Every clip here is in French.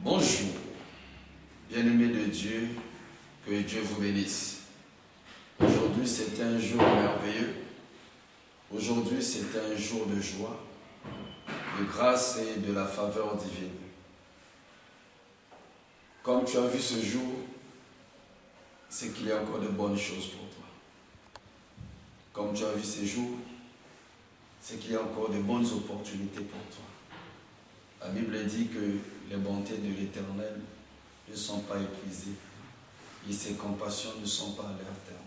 Bonjour, bien-aimés de Dieu, que Dieu vous bénisse. Aujourd'hui, c'est un jour merveilleux. Aujourd'hui, c'est un jour de joie, de grâce et de la faveur divine. Comme tu as vu ce jour, c'est qu'il y a encore de bonnes choses pour toi. Comme tu as vu ce jour, c'est qu'il y a encore de bonnes opportunités pour toi. La Bible dit que les bontés de l'Éternel ne sont pas épuisées et ses compassions ne sont pas à leur terme.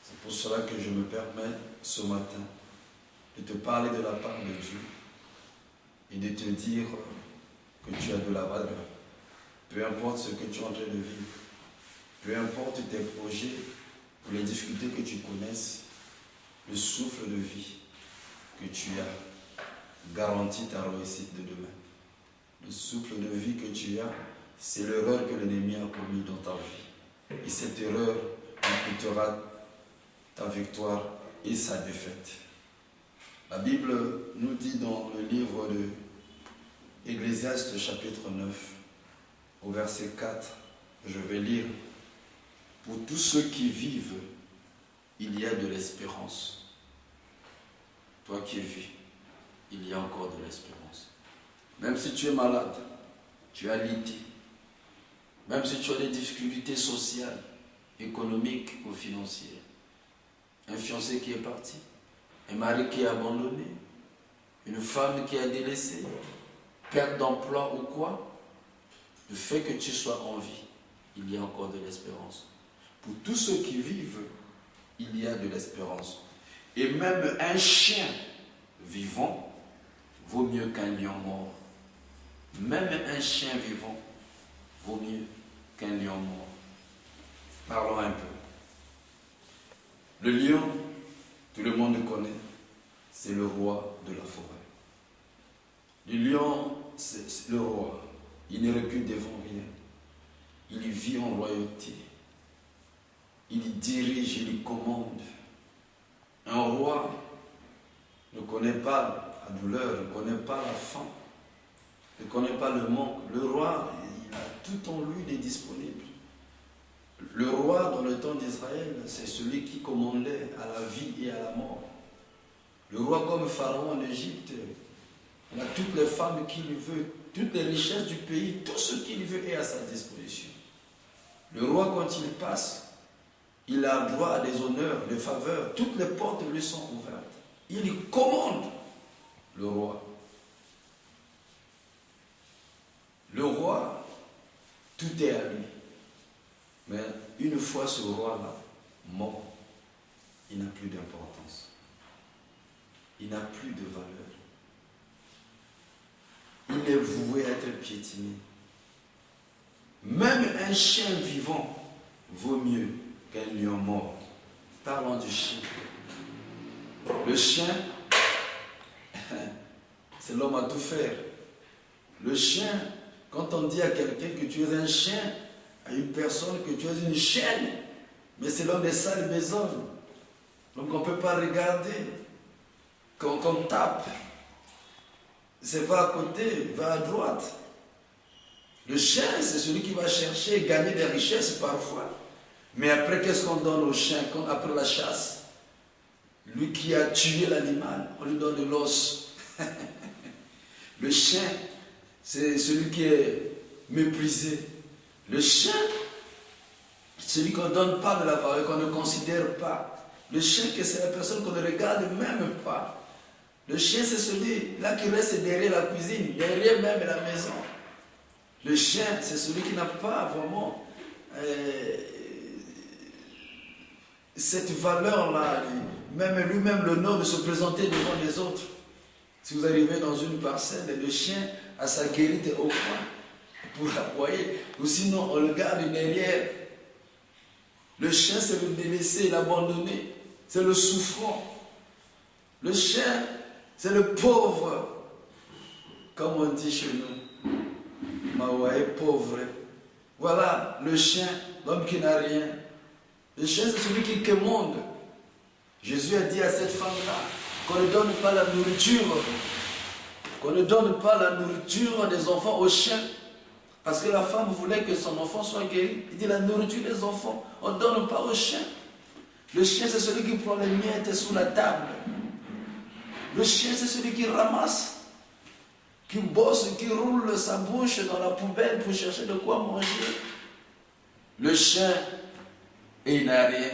C'est pour cela que je me permets ce matin de te parler de la part de Dieu et de te dire que tu as de la valeur. Peu importe ce que tu es en train de vivre, peu importe tes projets ou les difficultés que tu connaisses, le souffle de vie que tu as garantit ta réussite de demain. Le souffle de vie que tu as, c'est l'erreur que l'ennemi a commise dans ta vie. Et cette erreur coûtera ta victoire et sa défaite. La Bible nous dit dans le livre de Ecclésiaste chapitre 9, au verset 4, je vais lire: pour tous ceux qui vivent, il y a de l'espérance. Toi qui vis, il y a encore de l'espérance. Même si tu es malade, tu as litié, même si tu as des difficultés sociales, économiques ou financières, un fiancé qui est parti, un mari qui est abandonné, une femme qui a délaissé, perte d'emploi ou quoi, le fait que tu sois en vie, il y a encore de l'espérance. Pour tous ceux qui vivent, il y a de l'espérance. Et même un chien vivant vaut mieux qu'un lion mort. Même un chien vivant vaut mieux qu'un lion mort. Parlons un peu. Le lion, tout le monde connaît, c'est le roi de la forêt. Le lion, c'est le roi. Il ne recule devant rien. Il vit en royauté. Il dirige, il commande. Un roi ne connaît pas la douleur, ne connaît pas la faim, ne connaît pas le manque. Le roi, il a tout en lui, il est disponible. Le roi, dans le temps d'Israël, c'est celui qui commandait à la vie et à la mort. Le roi comme Pharaon en Égypte, il a toutes les femmes qu'il veut, toutes les richesses du pays, tout ce qu'il veut est à sa disposition. Le roi, quand il passe, il a droit à des honneurs, des faveurs, toutes les portes lui sont ouvertes. Il commande, le roi. Le roi, tout est à lui. Mais une fois ce roi-là mort, il n'a plus d'importance. Il n'a plus de valeur. Il est voué à être piétiné. Même un chien vivant vaut mieux qu'un lion mort. Parlons du chien. Le chien, c'est l'homme à tout faire. Le chien, quand on dit à quelqu'un que tu es un chien, à une personne que tu es une chienne, mais c'est l'homme des sales besognes. Donc on ne peut pas regarder. Quand on tape, c'est pas à côté, va à droite. Le chien, c'est celui qui va chercher et gagner des richesses parfois. Mais après, qu'est-ce qu'on donne au chien après la chasse? Lui qui a tué l'animal, on lui donne de l'os. Le chien, c'est celui qui est méprisé. Le chien, c'est celui qu'on ne donne pas de la valeur, qu'on ne considère pas. Le chien, c'est la personne qu'on ne regarde même pas. Le chien, c'est celui-là qui reste derrière la cuisine, derrière même la maison. Le chien, c'est celui qui n'a pas vraiment cette valeur-là. Même lui-même l'honneur de se présenter devant les autres. Si vous arrivez dans une parcelle, le chien a sa guérite au coin pour aboyer. Ou sinon, on le garde derrière. Le chien, c'est le délaissé, l'abandonné. C'est le souffrant. Le chien, c'est le pauvre. Comme on dit chez nous. Mawa est pauvre. Voilà le chien, l'homme qui n'a rien. Le chien, c'est celui qui commande. Jésus a dit à cette femme-là qu'on ne donne pas la nourriture, qu'on ne donne pas la nourriture des enfants aux chiens. Parce que la femme voulait que son enfant soit guéri. Il dit la nourriture des enfants, on ne donne pas au chien. Le chien, c'est celui qui prend les miettes sous la table. Le chien, c'est celui qui ramasse, qui bosse, qui roule sa bouche dans la poubelle pour chercher de quoi manger. Le chien, il n'a rien.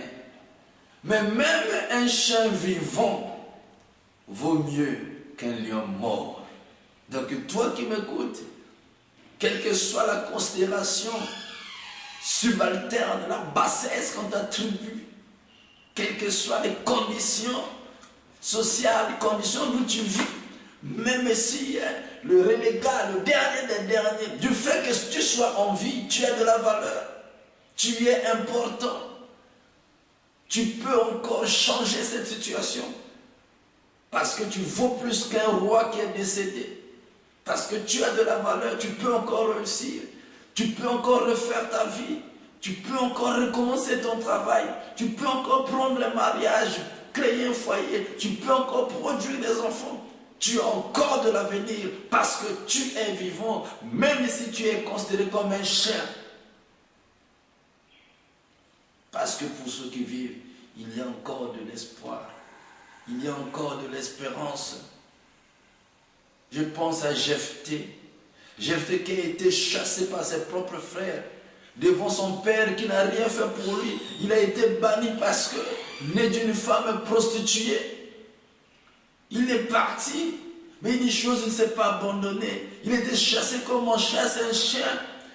Mais même un chien vivant vaut mieux qu'un lion mort. Donc toi qui m'écoutes, quelle que soit la considération subalterne, la bassesse qu'on t'attribue, quelles que soient les conditions sociales, les conditions où tu vis, même si le renégat, le dernier des derniers, du fait que tu sois en vie, tu as de la valeur, tu es important, tu peux encore changer cette situation parce que tu vaux plus qu'un roi qui est décédé. Parce que tu as de la valeur, tu peux encore réussir. Tu peux encore refaire ta vie. Tu peux encore recommencer ton travail. Tu peux encore prendre le mariage, créer un foyer. Tu peux encore produire des enfants. Tu as encore de l'avenir parce que tu es vivant, même si tu es considéré comme un chien. Parce que pour ceux qui vivent, il y a encore de l'espoir. Il y a encore de l'espérance. Je pense à Jephthé. Jephthé qui a été chassé par ses propres frères devant son père qui n'a rien fait pour lui. Il a été banni parce que, né d'une femme prostituée, il est parti, mais une chose, il ne s'est pas abandonné. Il était chassé comme on chasse un chien.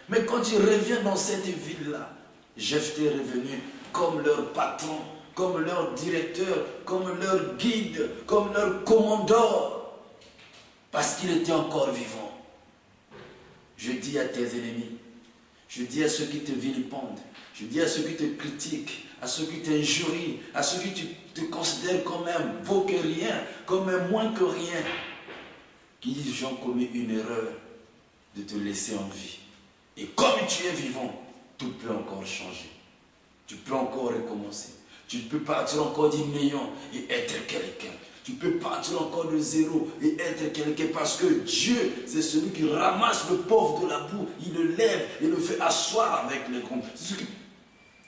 Mais quand il revient dans cette ville-là, Jephthé est revenu comme leur patron, comme leur directeur, comme leur guide, comme leur commandeur. Parce qu'il était encore vivant. Je dis à tes ennemis, je dis à ceux qui te vilipendent, je dis à ceux qui te critiquent, à ceux qui t'injurient, à ceux qui te considèrent comme un beau que rien, comme un moins que rien, qu'ils ont commis une erreur de te laisser en vie. Et comme tu es vivant, tout peut encore changer. Tu peux encore recommencer. Tu peux partir encore du néant et être quelqu'un. Tu peux partir encore de zéro et être quelqu'un parce que Dieu, c'est celui qui ramasse le pauvre de la boue, il le lève et le fait asseoir avec les grands.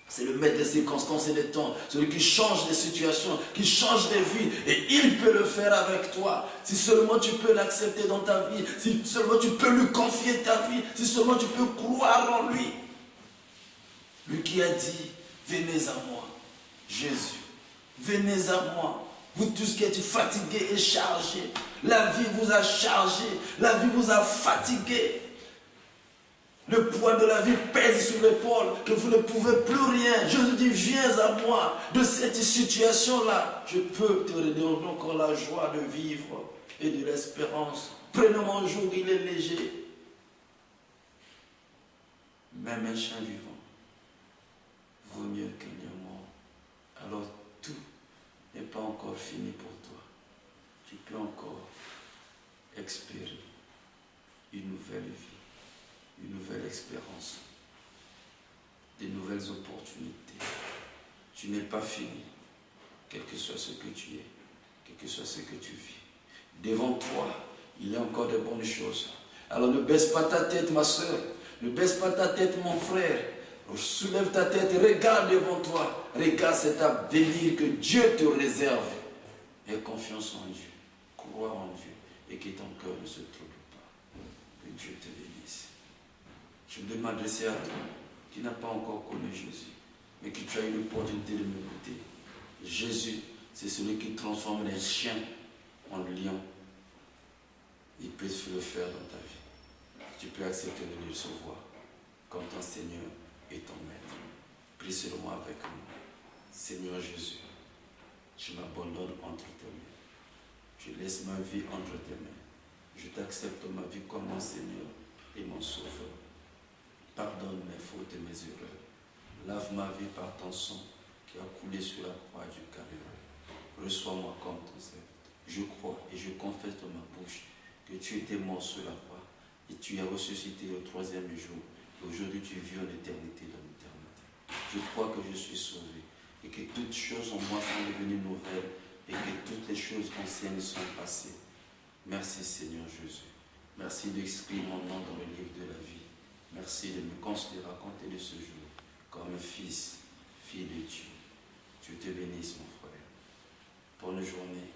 C'est le maître des circonstances et des temps, celui qui change les situations, qui change les vies, et il peut le faire avec toi. Si seulement tu peux l'accepter dans ta vie, si seulement tu peux lui confier ta vie, si seulement tu peux croire en lui. Lui qui a dit, venez à moi, Jésus, venez à moi. Vous tous qui êtes fatigués et chargés, la vie vous a chargé, la vie vous a fatigué. Le poids de la vie pèse sur l'épaule, que vous ne pouvez plus rien. Je vous dis, viens à moi de cette situation-là. Je peux te redonner encore la joie de vivre et de l'espérance. Prenez mon jour, il est léger. Même un chien vivant vaut mieux qu'un lion mort. Alors tout n'est pas encore fini pour toi. Tu peux encore espérer une nouvelle vie, une nouvelle expérience, des nouvelles opportunités. Tu n'es pas fini, quel que soit ce que tu es, quel que soit ce que tu vis. Devant toi, il y a encore de bonnes choses. Alors ne baisse pas ta tête, ma soeur, ne baisse pas ta tête, mon frère. Soulève ta tête, regarde devant toi, regarde cet avenir que Dieu te réserve. Aie confiance en Dieu, crois en Dieu et que ton cœur ne se trouble pas. Que Dieu te bénisse. Je veux m'adresser à toi qui n'a pas encore connu Jésus, mais qui tu as eu l'opportunité de m'écouter. Jésus, c'est celui qui transforme les chiens en lions. Il peut le faire dans ta vie. Tu peux accepter de le recevoir comme ton Seigneur et ton Maître. Prie seulement avec moi. Seigneur Jésus, je m'abandonne entre tes mains. Je laisse ma vie entre tes mains. Je t'accepte ma vie comme mon Seigneur et mon Sauveur. Pardonne mes fautes et mes erreurs. Lave ma vie par ton sang qui a coulé sur la croix du Calvaire. Reçois-moi comme ton serviteur. Je crois et je confesse de ma bouche que tu étais mort sur la croix et tu as ressuscité le troisième jour. Et aujourd'hui tu vis en éternité dans l'éternité. Je crois que je suis sauvé et que toutes choses en moi sont devenues nouvelles et que toutes les choses anciennes sont passées. Merci Seigneur Jésus. Merci d'écrire mon nom dans le livre de la vie. Merci. Merci de me considérer à compter de ce jour comme fils, fille de Dieu. Dieu te bénisse, mon frère. Bonne journée.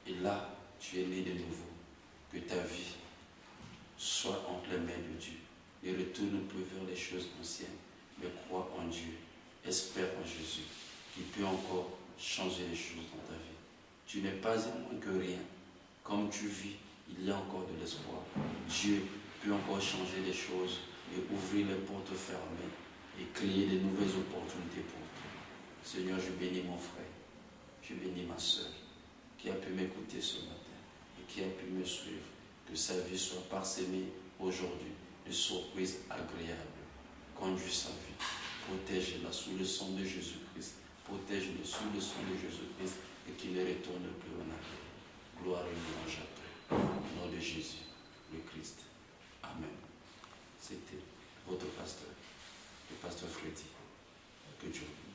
Et là, tu es né de nouveau. Que ta vie soit entre les mains de Dieu. Ne retourne plus vers les choses anciennes, mais crois en Dieu. Espère en Jésus, qui peut encore changer les choses dans ta vie. Tu n'es pas moins que rien. Comme tu vis, il y a encore de l'espoir. Dieu peut encore changer les choses et ouvrir les portes fermées et créer de nouvelles opportunités pour toi. Seigneur, je bénis mon frère, je bénis ma soeur qui a pu m'écouter ce matin et qui a pu me suivre. Que sa vie soit parsemée aujourd'hui de surprises agréables. Conduis sa vie, protège-la sous le sang de Jésus-Christ. Protège-le sous le sang de Jésus-Christ et qu'il ne retourne plus en arrière. Gloire et louange à toi. Au nom de Jésus, le Christ. Amen. C'était votre pasteur, le pasteur Freddy. Que Dieu vous bénisse.